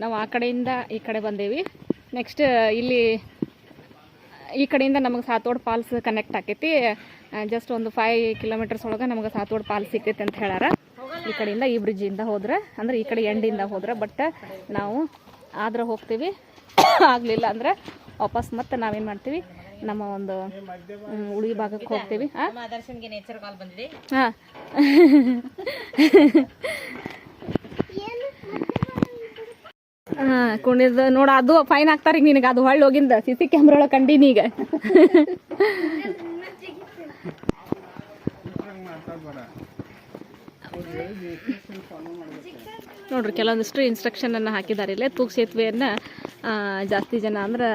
ನಾವು ಆ ಕಡೆಯಿಂದ ಈ ಕಡೆ ಬಂದೇವಿ. ನೆಕ್ಸ್ಟ್ ಇಲ್ಲಿ ಈ ಕಡೆಯಿಂದ ನಮಗೆ ಸಾತೋಡ್ ಫಾಲ್ಸ್ ಕನೆಕ್ಟ್ ಆಕೈತಿ. ಜಸ್ಟ್ ಒಂದು 5 ಕಿಲೋಮೀಟರ್ಸ್ ಒಳಗೆ ನಮಗೆ ಸಾತೋಡ್ ಫಾಲ್ಸ್ ಸಿಗ್ತೈತೆ ಅಂತ ಹೇಳ್ಯಾರ. ಈ ಕಡೆಯಿಂದ ಈ ಬ್ರಿಡ್ಜಿಂದ ಹೋದ್ರೆ ಅಂದ್ರೆ ಈ ಕಡೆ ಎಂಡಿಂದ ಹೋದ್ರೆ. ಬಟ್ ನಾವು ಆದ್ರೆ ಹೋಗ್ತೀವಿ, ಆಗಲಿಲ್ಲ ಅಂದರೆ ವಾಪಸ್ ಮತ್ತೆ ನಾವೇನು ಮಾಡ್ತೀವಿ, ನಮ್ಮ ಒಂದು ಉಳಿ ಭಾಗಕ್ಕೆ ಹೋಗ್ತೀವಿ. ಹಾಂ ಕುಣಿದು ನೋಡ, ಅದು ಫೈನ್ ಹಾಕ್ತಾರೆ ಈಗ ನಿನಗೆ. ಅದು ಹೊಳ್ಳಿ ಹೋಗಿಂದ CC ಕ್ಯಾಮ್ರಾ ಒಳಗೆ ಕಂಡೀನಿ ಈಗ. ನೋಡ್ರಿ ಕೆಲವೊಂದಿಷ್ಟು ಇನ್ಸ್ಟ್ರಕ್ಷನನ್ನು ಹಾಕಿದ್ದಾರೆ ಇಲ್ಲೇ. ತೂಗು ಸೇತುವೆಯನ್ನು ಜಾಸ್ತಿ ಜನ ಅಂದ್ರೆ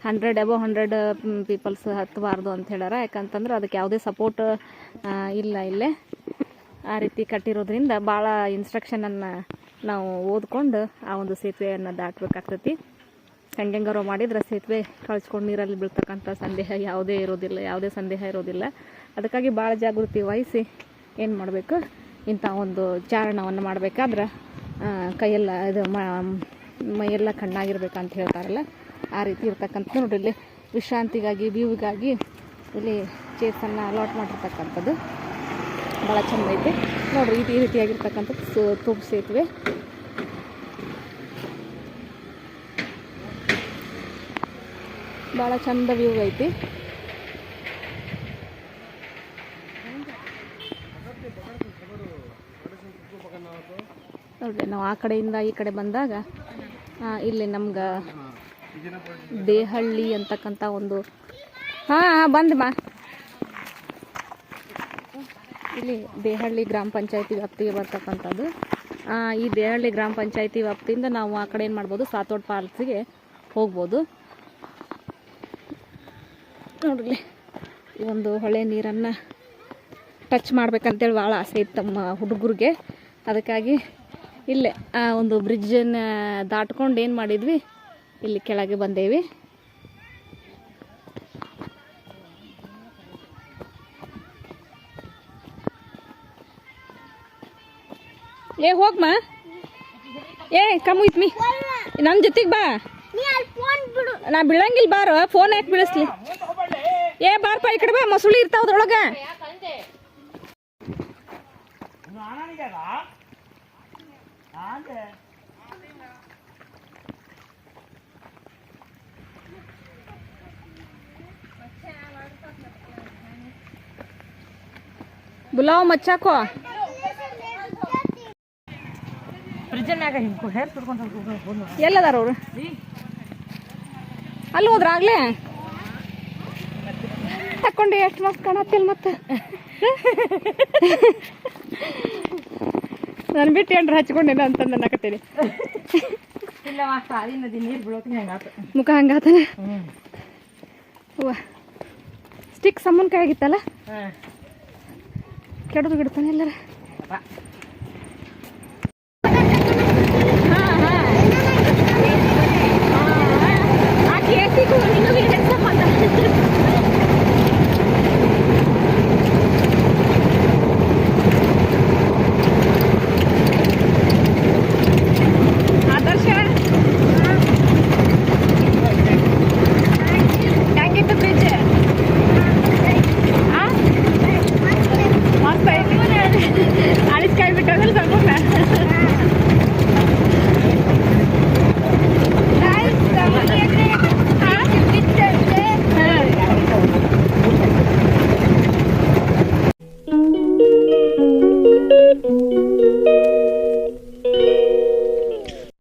100 ಪೀಪಲ್ಸ್ ಹತ್ತಬಾರ್ದು ಅಂತ ಹೇಳ್ಯಾರ. ಯಾಕಂತಂದ್ರೆ ಅದಕ್ಕೆ ಯಾವುದೇ ಸಪೋರ್ಟ್ ಇಲ್ಲ ಇಲ್ಲೇ. ಆ ರೀತಿ ಕಟ್ಟಿರೋದ್ರಿಂದ ಭಾಳ ಇನ್ಸ್ಟ್ರಕ್ಷನನ್ನು ನಾವು ಓದ್ಕೊಂಡು ಆ ಒಂದು ಸೇತುವೆಯನ್ನು ದಾಟಬೇಕಾಗ್ತೈತಿ. ಹೆಂಗಾರೋ ಮಾಡಿದ್ರೆ ಸೇತುವೆ ಕಳ್ಸ್ಕೊಂಡು ನೀರಲ್ಲಿ ಬೀಳ್ತಕ್ಕಂಥ ಯಾವುದೇ ಸಂದೇಹ ಇರೋದಿಲ್ಲ. ಅದಕ್ಕಾಗಿ ಭಾಳ ಜಾಗೃತಿ ವಹಿಸಿ ಏನು ಮಾಡಬೇಕು, ಇಂಥ ಒಂದು ಚಾರಣವನ್ನು ಮಾಡಬೇಕಾದ್ರೆ ಕೈಯೆಲ್ಲ ಇದು ಮೈಯೆಲ್ಲ ಕಣ್ಣಾಗಿರ್ಬೇಕಂತ ಹೇಳ್ತಾರಲ್ಲ, ಆ ರೀತಿ ಇರ್ತಕ್ಕಂಥ. ನೋಡ್ರಿ ಇಲ್ಲಿ ವಿಶ್ರಾಂತಿಗಾಗಿ ವ್ಯೂವಿಗಾಗಿ ಇಲ್ಲಿ ಚೇರ್ಸನ್ನು ಅಲಾಟ್ ಮಾಡಿರ್ತಕ್ಕಂಥದ್ದು ಭಾಳ ಚೆಂದ ಐತಿ. ನೋಡ್ರಿ ಈ ರೀತಿಯಾಗಿರ್ತಕ್ಕಂಥದ್ದು ತೂಗು ಸೇತುವೆ. ಭಾಳ ಚಂದ ವ್ಯೂ ಐತಿ. ನೋಡ್ರಿ ನಾವು ಆ ಕಡೆಯಿಂದ ಈ ಕಡೆ ಬಂದಾಗ ಇಲ್ಲಿ ನಮ್ಗೆ ದೇಹಳ್ಳಿ ಅಂತಕ್ಕಂಥ ಒಂದು ಬಂದಮ್ಮ ಇಲ್ಲಿ ದೇಹಳ್ಳಿ ಗ್ರಾಮ ಪಂಚಾಯತಿ ವ್ಯಾಪ್ತಿಗೆ ಬರ್ತಕ್ಕಂಥದ್ದು. ಈ ದೇಹಳ್ಳಿ ಗ್ರಾಮ ಪಂಚಾಯತಿ ವ್ಯಾಪ್ತಿಯಿಂದ ನಾವು ಆ ಕಡೆ ಏನು ಮಾಡ್ಬೋದು, ಸಾತೋಡ್ ಫಾಲ್ಸಿಗೆ ಹೋಗ್ಬೋದು. ನೋಡ್ರಿ ಈ ಒಂದು ಹೊಳೆ ನೀರನ್ನು ಟಚ್ ಮಾಡ್ಬೇಕಂತೇಳಿ ಭಾಳ ಆಸೆ ಇತ್ತು ನಮ್ಮ ಹುಡುಗರಿಗೆ. ಅದಕ್ಕಾಗಿ ಇಲ್ಲೇ ಆ ಒಂದು ಬ್ರಿಡ್ಜನ್ನು ದಾಟ್ಕೊಂಡು ಏನು ಮಾಡಿದ್ವಿ, ಇಲ್ಲಿ ಕೆಳಗೆ ಬಂದೇವಿ. ಹೋಗ್ಮಾ, ಕಮ್ಮಿ ನಮ್ಮ ಜೊತೆಗೆ ಬಾ. ನಾ ಬೀಳಂಗಿಲ್ಲ, ಬಾರೋ. ಫೋನ್ ಯಾಕೆ ಬೀಳಿಸ್ಲಿ? ಬಾರಪ್ಪ ಈ ಕಡೆ ಬಾ, ಮೊಸಳಿ ಇರ್ತಾವ ಅದ್ರೊಳಗೆ. बुलाओ मच्छा को. ಎಲ್ಲದಾರ ಅವರು? ಅಲ್ಲಿ ಹೋದ್ರಾಗ್ಲೇ ತಕೊಂಡೆ. ಎಷ್ಟು ಮಸ್ತ್ ಕಾಣತ್ತಿಲ್ಲ ಮತ್ತೆ. ನಾನು ಬಿಟ್ಟು ಏನ್ರ ಹಚ್ಕೊಂಡೇನ ಅಂತ ಅನ್ನಕತ್ತೀನಿ. ಮುಖ ಹಂಗಾತನ. ಸ್ಟಿಕ್ ಸಮ್ಮನ್ ಕೈ ಆಗಿತ್ತಲ್ಲ, ಕೆಡದು ಗಿಡ್ತಾನೆ ಎಲ್ಲರ.